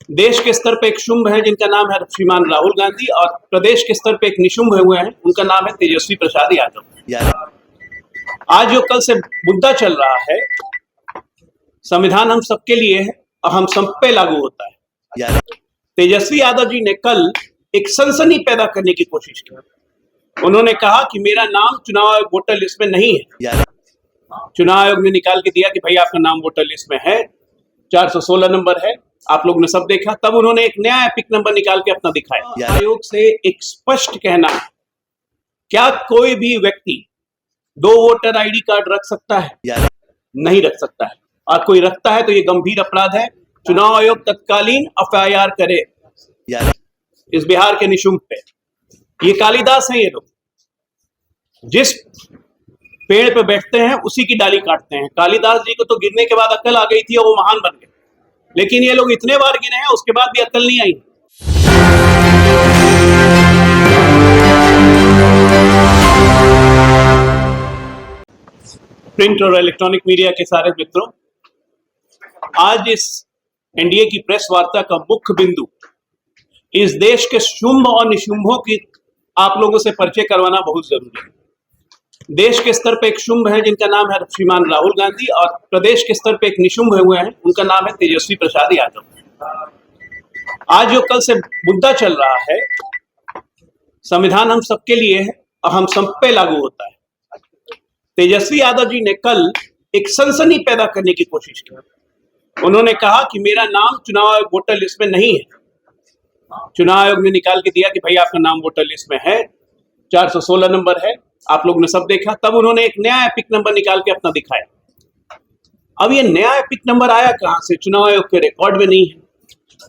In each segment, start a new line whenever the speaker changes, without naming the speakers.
देश के स्तर पे एक शुंभ है जिनका नाम है श्रीमान राहुल गांधी, और प्रदेश के स्तर पे एक निशुंभ हुए हैं, उनका नाम है तेजस्वी प्रसाद यादव। आज जो कल से मुद्दा चल रहा है, संविधान हम सबके लिए है और हम सब पे लागू होता है। तेजस्वी यादव जी ने कल एक सनसनी पैदा करने की कोशिश की। उन्होंने कहा कि मेरा नाम चुनाव आयोग वोटर लिस्ट में नहीं है। चुनाव आयोग ने निकाल के दिया कि भाई आपका नाम वोटर लिस्ट में है, 416 नंबर है, आप लोग ने सब देखा। तब उन्होंने एक नया एपिक नंबर निकाल के अपना दिखाया। आयोग से एक स्पष्ट कहना है, क्या कोई भी व्यक्ति 2 वोटर आईडी कार्ड रख सकता है? नहीं रख सकता है, और कोई रखता है तो ये गंभीर अपराध है। चुनाव आयोग तत्कालीन एफआईआर करे इस बिहार के निशुंभ पे। ये कालिदास हैं, ये लोग जिस पेड़ पे बैठते हैं उसी की डाली काटते हैं। कालिदास जी को तो गिरने के बाद अक्ल आ गई थी और वो महान बन गए, लेकिन ये लोग इतने बार गिरे हैं उसके बाद भी अक्ल नहीं आई। प्रिंट और इलेक्ट्रॉनिक मीडिया के सारे मित्रों, आज इस एनडीए की प्रेस वार्ता का मुख्य बिंदु इस देश के शुंभ और निशुंभों की आप लोगों से परिचय करवाना बहुत जरूरी है। देश के स्तर पे एक शुंभ है जिनका नाम है श्रीमान राहुल गांधी, और प्रदेश के स्तर पे एक निशुंभ हुए हैं, उनका नाम है तेजस्वी प्रसाद यादव। आज जो कल से मुद्दा चल रहा है, संविधान हम सबके लिए है और हम सब पे लागू होता है। तेजस्वी यादव जी ने कल एक सनसनी पैदा करने की कोशिश की। उन्होंने कहा कि मेरा नाम चुनाव आयोग वोटर लिस्ट में नहीं है। चुनाव आयोग ने निकाल के दिया कि भाई आपका नाम वोटर लिस्ट में है, 416 नंबर है, आप लोग ने सब देखा। तब उन्होंने एक नया एपिक नंबर निकाल के अपना दिखाया। अब ये नया एपिक नंबर आया कहां से? चुनाव आयोग के रिकॉर्ड में नहीं है।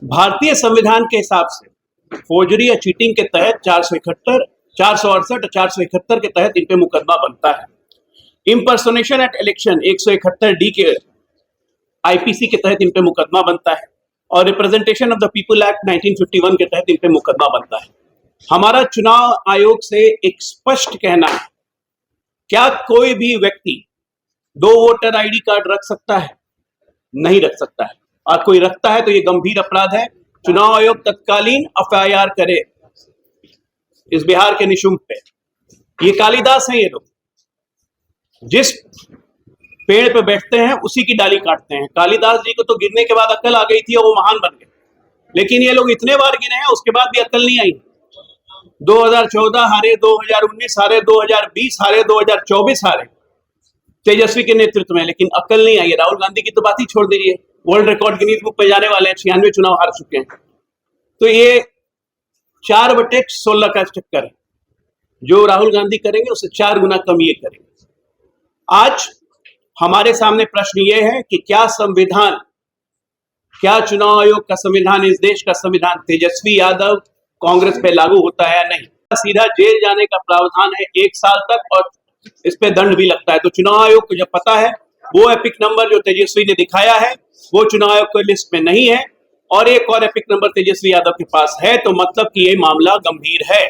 भारतीय संविधान के हिसाब से फोर्जरी या चीटिंग के तहत 471, 468 और 471 के तहत इन पे मुकदमा बनता है। इम्पर्सोनेशन एट इलेक्शन 171D के आईपीसी के तहत इन पे मुकदमा बनता है, और representation of the people act 1951 के तहत इन पे मुकदमा बनता है। हमारा चुनाव आयोग से एक स्पष्ट कहना है, क्या कोई भी व्यक्ति 2 वोटर आईडी कार्ड रख सकता है? नहीं रख सकता है, और कोई रखता है तो ये गंभीर अपराध है। चुनाव आयोग तत्कालीन एफआईआर करे इस बिहार के निशुंभ पे। ये कालिदास हैं, ये लोग जिस पेड़ पे बैठते हैं उसी की डाली काटते हैं। कालिदास जी को तो गिरने के बाद अक्ल आ गई थी और वो महान बन गए, लेकिन ये लोग इतने बार गिरे हैं उसके बाद भी अक्ल नहीं आई। 2014 हारे, 2019 हारे, 2020 हारे, 2024 हारे तेजस्वी के नेतृत्व में, लेकिन अक्ल नहीं आई। राहुल गांधी की तो बात ही छोड़ दीजिए, वर्ल्ड रिकॉर्ड गिनीज बुक पे जाने वाले हैं, 96 चुनाव हार चुके हैं। तो ये 4/16 का चक्कर है। जो राहुल गांधी करेंगे उससे 4 गुना कम ये करेंगे। आज हमारे सामने प्रश्न ये है कि क्या संविधान, क्या चुनाव आयोग का संविधान, इस देश का संविधान तेजस्वी यादव कांग्रेस पे लागू होता है या नहीं? सीधा जेल जाने का प्रावधान है 1 साल तक, और इस पे दंड भी लगता है। तो चुनाव आयोग को जब पता है, वो एपिक नंबर जो तेजस्वी ने दिखाया है वो चुनाव आयोग की लिस्ट में नहीं है, और एक और एपिक नंबर तेजस्वी यादव के पास है, तो मतलब कि ये मामला गंभीर है।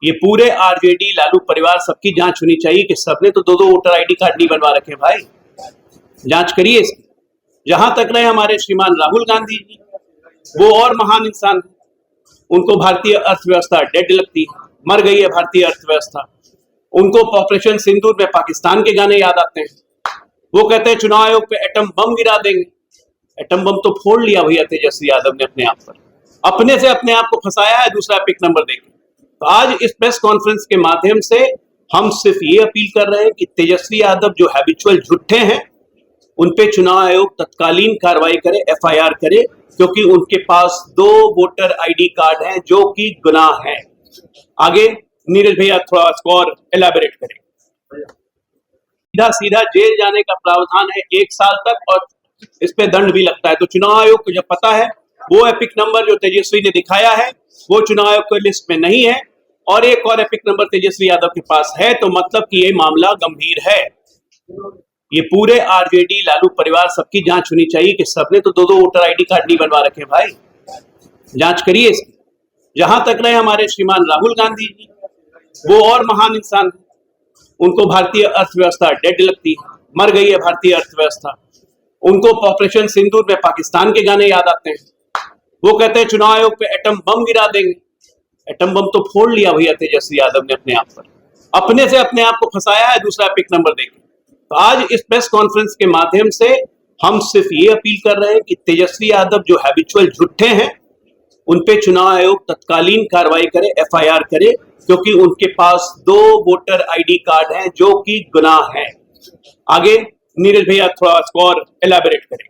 ये पूरे आरजेडी लालू परिवार सबकी जांच होनी चाहिए कि सबने तो 2 वोटर आईडी कार्ड नहीं बनवा रखे। भाई जांच करिए इसकी। जहां तक रहे हमारे श्रीमान राहुल गांधी जी, वो और महान इंसान है। उनको भारतीय अर्थव्यवस्था डेड लगती है, मर गई है भारतीय अर्थव्यवस्था। उनको ऑपरेशन सिंदूर में पाकिस्तान के गाने याद आते हैं। वो कहते हैं चुनाव आयोग पे एटम बम गिरा देंगे। एटम बम तो फोड़ लिया भैया तेजस्वी यादव ने अपने आप पर, अपने से अपने आप को फंसाया है दूसरा एपिक नंबर देके। तो आज इस प्रेस कॉन्फ्रेंस के माध्यम से हम सिर्फ ये अपील कर रहे हैं कि तेजस्वी यादव जो हैबिचुअल झूठे हैं, उन पे चुनाव आयोग तत्कालीन कार्रवाई करे, एफआईआर करे, क्योंकि उनके पास 2 वोटर आईडी कार्ड हैं जो कि गुनाह है। आगे नीरज भैया थोड़ा और एलैबोरेट करें। सीधा सीधा जेल जाने का प्रावधान है 1 साल तक, और इस पे दंड भी लगता है। तो चुनाव आयोग को जब पता है, वो एपिक नंबर जो तेजस्वी ने दिखाया है वो चुनाव आयोग की लिस्ट में नहीं है, और एक और एपिक नंबर तेजस्वी यादव के पास है, तो मतलब कि ये मामला गंभीर है। ये पूरे आरजेडी लालू परिवार सबकी जांच होनी चाहिए कि सबने तो 2 वोटर आईडी कार्ड नहीं बनवा रखे। भाई जांच करिए इसकी। जहां तक रहे हमारे श्रीमान राहुल गांधी जी, वो और महान इंसान है। उनको भारतीय अर्थव्यवस्था डेड लगती है, मर गई है भारतीय अर्थव्यवस्था। उनको ऑपरेशन सिंदूर में पाकिस्तान के गाने याद आते हैं। वो कहते हैं चुनाव आयोग पे एटम बम गिरा देंगे। एटम बम तो फोड़ लिया भैया तेजस्वी यादव ने अपने आप पर, अपने से अपने आप को फंसाया है दूसरा पिक नंबर देकर। तो आज इस प्रेस कॉन्फ्रेंस के माध्यम से हम सिर्फ ये अपील कर रहे हैं कि तेजस्वी यादव जो हैबिचुअल झूठे हैं उन पे चुनाव आयोग तत्कालीन कार्रवाई करे, एफआईआर करे, क्योंकि उनके पास 2 वोटर आईडी कार्ड हैं जो कि गुनाह है। आगे नीरज भैया थोड़ा और एलैबोरेट करें।